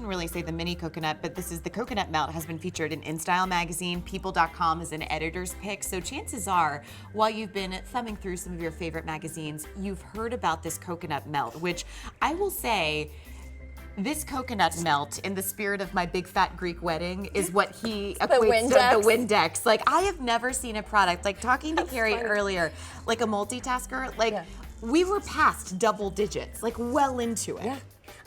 wouldn't really say the mini coconut, but this is the coconut melt, has been featured in InStyle magazine, people.com is an editor's pick. So chances are, while you've been thumbing through some of your favorite magazines, you've heard about this coconut melt, which I will say, this coconut melt, in the spirit of my big fat Greek wedding, is what he equates to the Windex. Like, I have never seen a product, like talking to Carrie earlier, like a multitasker, like we were past double digits, like well into it. Yeah.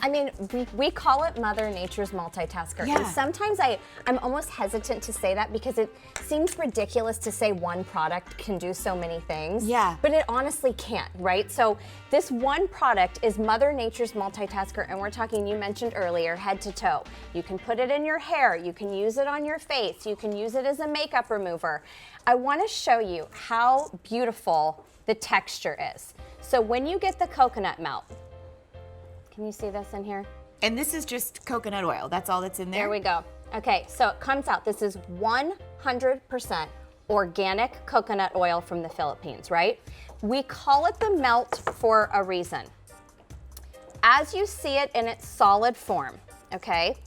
I mean, we call it Mother Nature's multitasker. Yeah. And sometimes I'm almost hesitant to say that because it seems ridiculous to say one product can do so many things. Yeah. But it honestly can't, right? So this one product is Mother Nature's multitasker, and we're talking, you mentioned earlier, head to toe. You can put it in your hair, you can use it on your face, you can use it as a makeup remover. I want to show you how beautiful the texture is. So when you get the coconut melt, can you see this in here? And this is just coconut oil. That's all that's in there? There we go. Okay, so it comes out. This is 100% organic coconut oil from the Philippines, right? We call it the melt for a reason. As you see it in its solid form, okay,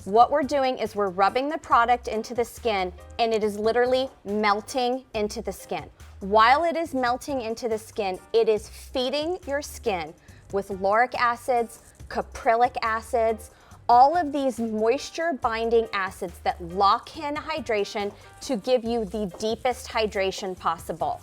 what we're doing is we're rubbing the product into the skin, and it is literally melting into the skin. While it is melting into the skin, it is feeding your skin with lauric acids, caprylic acids, all of these moisture binding acids that lock in hydration to give you the deepest hydration possible.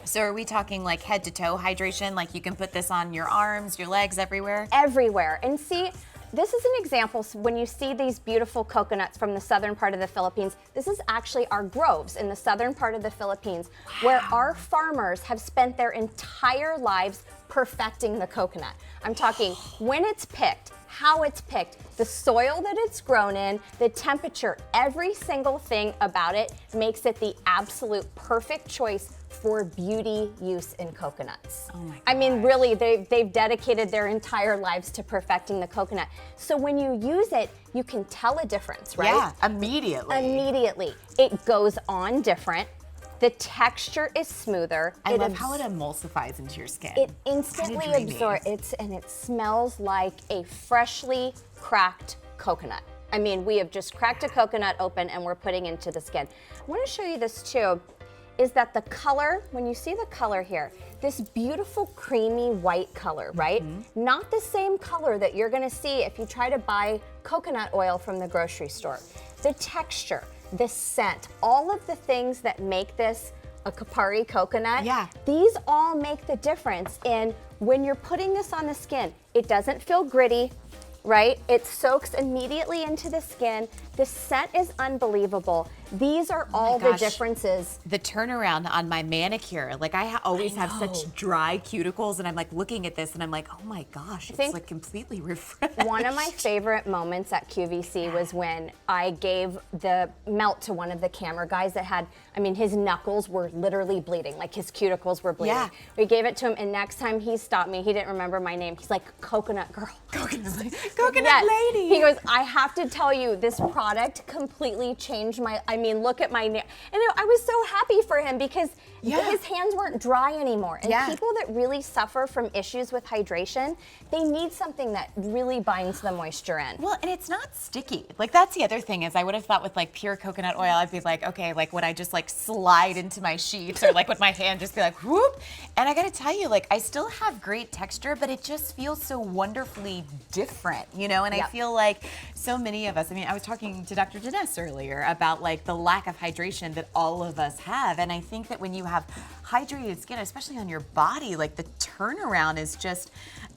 So are we talking like head to toe hydration? Like you can put this on your arms, your legs, everywhere? Everywhere. And see, this is an example. When you see these beautiful coconuts from the southern part of the Philippines, this is actually our groves in the southern part of the Philippines, where our farmers have spent their entire lives perfecting the coconut. I'm talking when it's picked, how it's picked, the soil that it's grown in, the temperature, every single thing about it makes it the absolute perfect choice for beauty use in coconuts. Oh my God. I mean, really, they've dedicated their entire lives to perfecting the coconut. So when you use it, you can tell a difference, right? Yeah, immediately. Immediately. It goes on different. The texture is smoother. I love how it emulsifies into your skin. It instantly absorbs it, and it smells like a freshly cracked coconut. I mean, we have just cracked a coconut open and we're putting into the skin. I want to show you this too, is that the color, when you see the color here, this beautiful creamy white color, right? Not the same color that you're gonna see if you try to buy coconut oil from the grocery store. The texture, the scent, all of the things that make this a Kopari coconut, these all make the difference in when you're putting this on the skin. It doesn't feel gritty, right? It soaks immediately into the skin. The scent is unbelievable. These are all the differences. The turnaround on my manicure, like I always have such dry cuticles, and I'm like looking at this and I'm like, oh my gosh, it's like completely refreshed. One of my favorite moments at QVC was when I gave the melt to one of the camera guys that had, I mean, his knuckles were literally bleeding, like his cuticles were bleeding. Yeah. We gave it to him, and next time he stopped me, he didn't remember my name. He's like, Coconut Girl. Coconut lady. He goes, I have to tell you, this product completely changed my, I mean, look at my nail. And I was so happy for him because his hands weren't dry anymore. And people that really suffer from issues with hydration, they need something that really binds the moisture in. Well, and it's not sticky. Like that's the other thing is I would have thought with like pure coconut oil, I'd be like, okay, like would I just like slide into my sheets or like with my hand just be like whoop? And I gotta tell you, like I still have great texture, but it just feels so wonderfully different, you know? And I feel like so many of us, I mean, I was talking to Dr. Denise earlier about like the lack of hydration that all of us have. And I think that when you have hydrated skin, especially on your body, like the turnaround is just,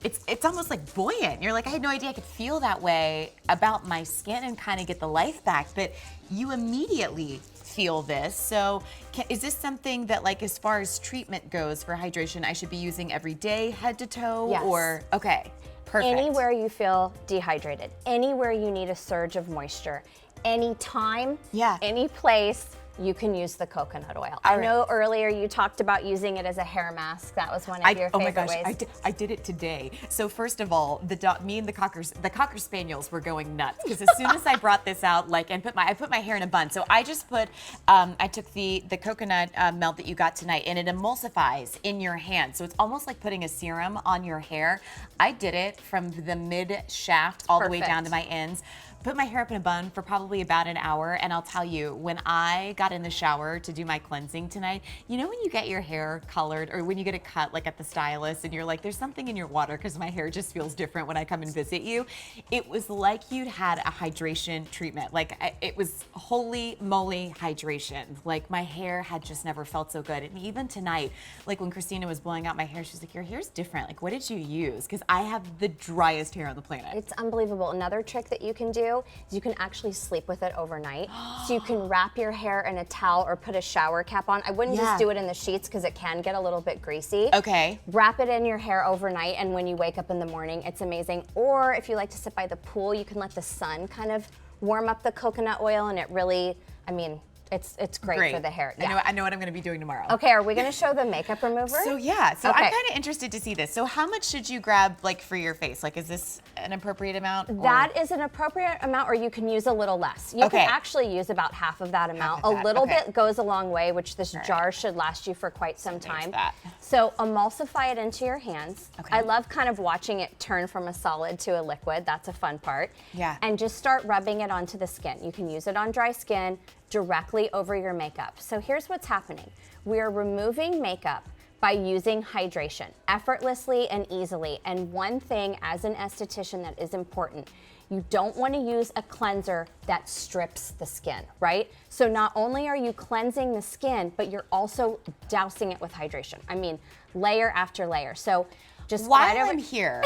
it's almost like buoyant. You're like, I had no idea I could feel that way about my skin and kind of get the life back, but you immediately feel this. So is this something that like as far as treatment goes for hydration, I should be using every day, head to toe? Yes. Or, okay, perfect. Anywhere you feel dehydrated, anywhere you need a surge of moisture, anytime, any place, you can use the coconut oil. All I right. know earlier you talked about using it as a hair mask. That was one of your oh my favorite gosh, ways. I did it today. So first of all, me and the cocker spaniels were going nuts because as soon as I brought this out, like, and I put my hair in a bun. So I just put, I took the coconut melt that you got tonight, and it emulsifies in your hand. So it's almost like putting a serum on your hair. I did it from the mid shaft all the way down to my ends. Put my hair up in a bun for probably about an hour, and I'll tell you, when I got in the shower to do my cleansing tonight, you know when you get your hair colored or when you get it cut like at the stylist and you're like, there's something in your water because my hair just feels different when I come and visit you? It was like you'd had a hydration treatment. Like it was holy moly hydration. Like my hair had just never felt so good. And even tonight, like when Christina was blowing out my hair, she's like, your hair's different. Like, what did you use? Because I have the driest hair on the planet. It's unbelievable. Another trick that you can do is you can actually sleep with it overnight. So you can wrap your hair in a towel or put a shower cap on. I wouldn't just do it in the sheets because it can get a little bit greasy. Okay. Wrap it in your hair overnight, and when you wake up in the morning, it's amazing. Or if you like to sit by the pool, you can let the sun kind of warm up the coconut oil, and it really, I mean, it's great for the hair. Yeah. I know what I'm going to be doing tomorrow. Okay, are we going to show the makeup remover? So yeah, so Okay. I'm kind of interested to see this. So how much should you grab like for your face? Like, is this an appropriate amount? Or? That is an appropriate amount, or you can use a little less. You can actually use about half of that amount. of that, A little okay. bit goes a long way, which this jar should last you for quite some time. that. So emulsify it into your hands. Okay. I love kind of watching it turn from a solid to a liquid. That's a fun part. Yeah. And just start rubbing it onto the skin. You can use it on dry skin, directly over your makeup. So here's what's happening. We are removing makeup by using hydration effortlessly and easily. And one thing as an esthetician that is important, you don't want to use a cleanser that strips the skin, right? So not only are you cleansing the skin, but you're also dousing it with hydration. I mean, layer after layer. So just while right over- I'm here,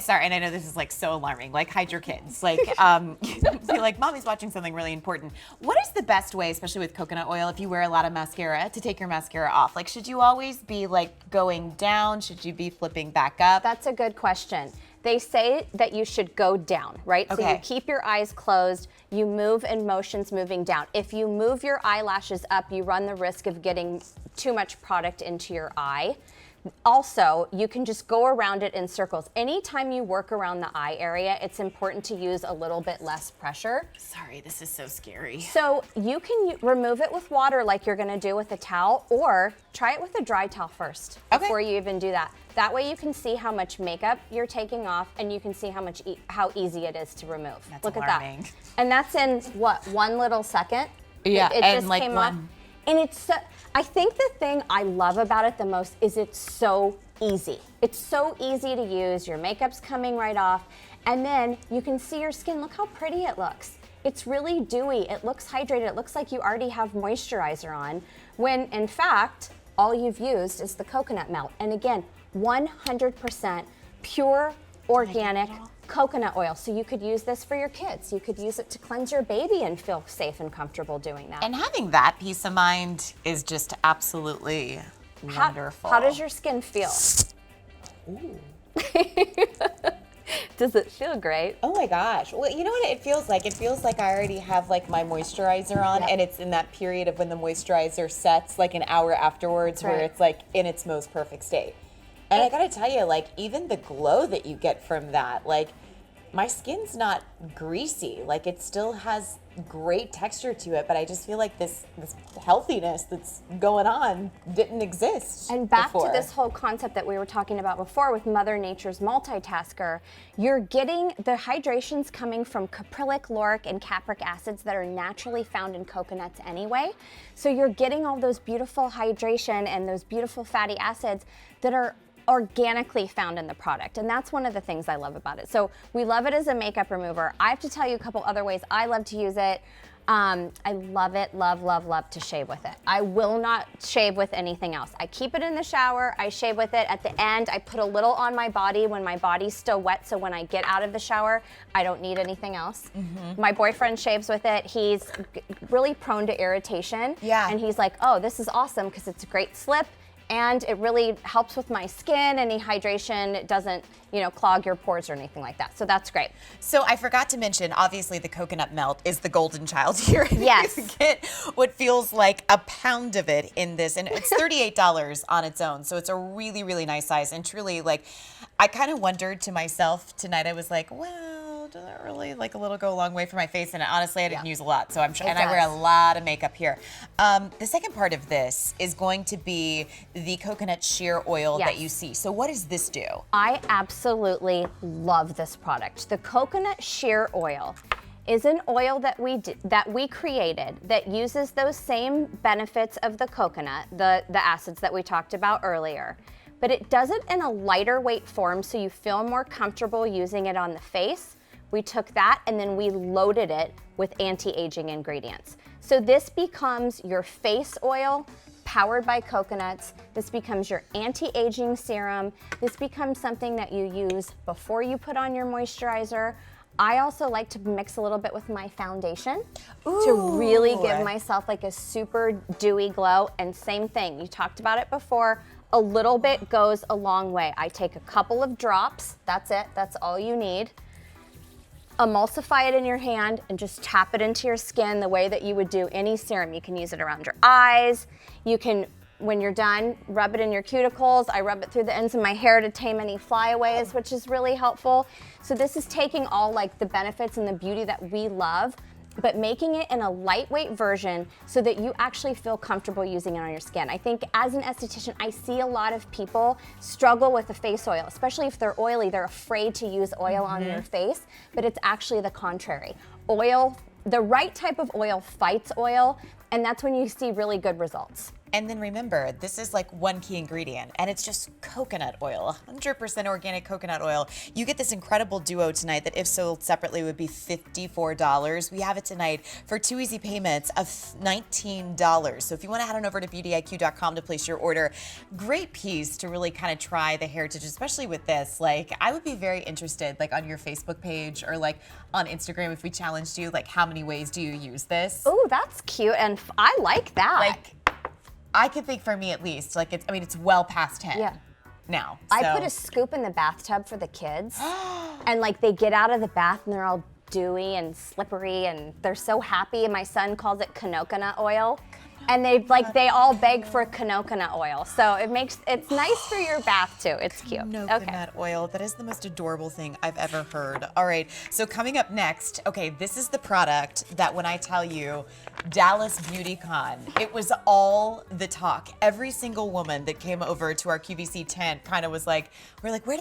sorry, and I know this is like so alarming, like hide your kids. Like, feel like mommy's watching something really important. What is the best way, especially with coconut oil, if you wear a lot of mascara, to take your mascara off? Like, should you always be like going down? Should you be flipping back up? That's a good question. They say that you should go down, right? So you keep your eyes closed, you move in motions moving down. If you move your eyelashes up, you run the risk of getting too much product into your eye. Also, you can just go around it in circles. Anytime you work around the eye area, it's important to use a little bit less pressure. Sorry, this is so scary. So you can remove it with water like you're gonna do with a towel, or try it with a dry towel first before you even do that. That way you can see how much makeup you're taking off, and you can see how easy it is to remove. That's Look alarming. at that. And that's in, what, 1 little second? Yeah, It and just like came off. one. And it's so, I think the thing I love about it the most is it's so easy. It's so easy to use. Your makeup's coming right off. And then you can see your skin. Look how pretty it looks. It's really dewy. It looks hydrated. It looks like you already have moisturizer on, when in fact, all you've used is the coconut melt. And again, 100% pure, organic coconut oil. So you could use this for your kids. You could use it to cleanse your baby and feel safe and comfortable doing that. And having that peace of mind is just absolutely wonderful. How does your skin feel? Ooh. Does it feel great? Oh my gosh. Well, you know what it feels like? It feels like I already have like my moisturizer on, and it's in that period of when the moisturizer sets like an hour afterwards where it's like in its most perfect state. And I gotta tell you, like, even the glow that you get from that, like, my skin's not greasy. Like, it still has great texture to it, but I just feel like this healthiness that's going on didn't exist And back before. to this whole concept that we were talking about before with Mother Nature's multitasker, you're getting the hydrations coming from caprylic, lauric, and capric acids that are naturally found in coconuts anyway. So you're getting all those beautiful hydration and those beautiful fatty acids that are organically found in the product. And that's one of the things I love about it. So we love it as a makeup remover. I have to tell you a couple other ways I love to use it. I love it, love to shave with it. I will not shave with anything else. I keep it in the shower, I shave with it. At the end, I put a little on my body when my body's still wet, so when I get out of the shower, I don't need anything else. My boyfriend shaves with it. He's really prone to irritation. Yeah. And he's like, oh, this is awesome because it's a great slip. And it really helps with my skin, any hydration. It doesn't, clog your pores or anything like that. So that's great. So I forgot to mention, obviously the coconut melt is the golden child here. Yes. You get what feels like a pound of it in this, and it's $38 on its own. So it's a really, really nice size, and truly, like, I kind of wondered to myself tonight, I was like, well, does that really like a little go a long way for my face? And honestly, I didn't use a lot, so I'm sure, and I wear a lot of makeup here. The second part of this is going to be the coconut shear oil that you see. So what does this do? I absolutely love this product. The coconut shear oil is an oil that we created that uses those same benefits of the coconut, the acids that we talked about earlier, but it does it in a lighter weight form so you feel more comfortable using it on the face. We took that and then we loaded it with anti-aging ingredients. So this becomes your face oil powered by coconuts. This becomes your anti-aging serum. This becomes something that you use before you put on your moisturizer. I also like to mix a little bit with my foundation to really give myself like a super dewy glow. And same thing, you talked about it before, a little bit goes a long way. I take a couple of drops, that's it, that's all you need. Emulsify it in your hand and just tap it into your skin the way that you would do any serum. You can use it around your eyes. You can, when you're done, rub it in your cuticles. I rub it through the ends of my hair to tame any flyaways, which is really helpful. So this is taking all like the benefits and the beauty that we love, but making it in a lightweight version so that you actually feel comfortable using it on your skin. I think as an esthetician, I see a lot of people struggle with the face oil, especially if they're oily. They're afraid to use oil on their face, but it's actually the contrary. Oil, the right type of oil fights oil, and that's when you see really good results. And then remember, this is like one key ingredient, and it's just coconut oil, 100% organic coconut oil. You get this incredible duo tonight that if sold separately would be $54. We have it tonight for 2 easy payments of $19. So if you want to head on over to beautyiq.com to place your order, great piece to really kind of try the heritage, especially with this. Like, I would be very interested, like on your Facebook page or like on Instagram, if we challenged you, like how many ways do you use this? Oh, that's cute, and I like that. Like, I could think for me at least, like it's well past 10 now. So. I put a scoop in the bathtub for the kids and like they get out of the bath and they're all dewy and slippery and they're so happy, and my son calls it coconut oil. And they all beg for coconut oil. So it's nice for your bath too. It's cute. Coconut oil. That is the most adorable thing I've ever heard. All right. So coming up next, okay, this is the product that when I tell you Dallas Beauty Con, it was all the talk. Every single woman that came over to our QVC tent kind of was like, we're like, where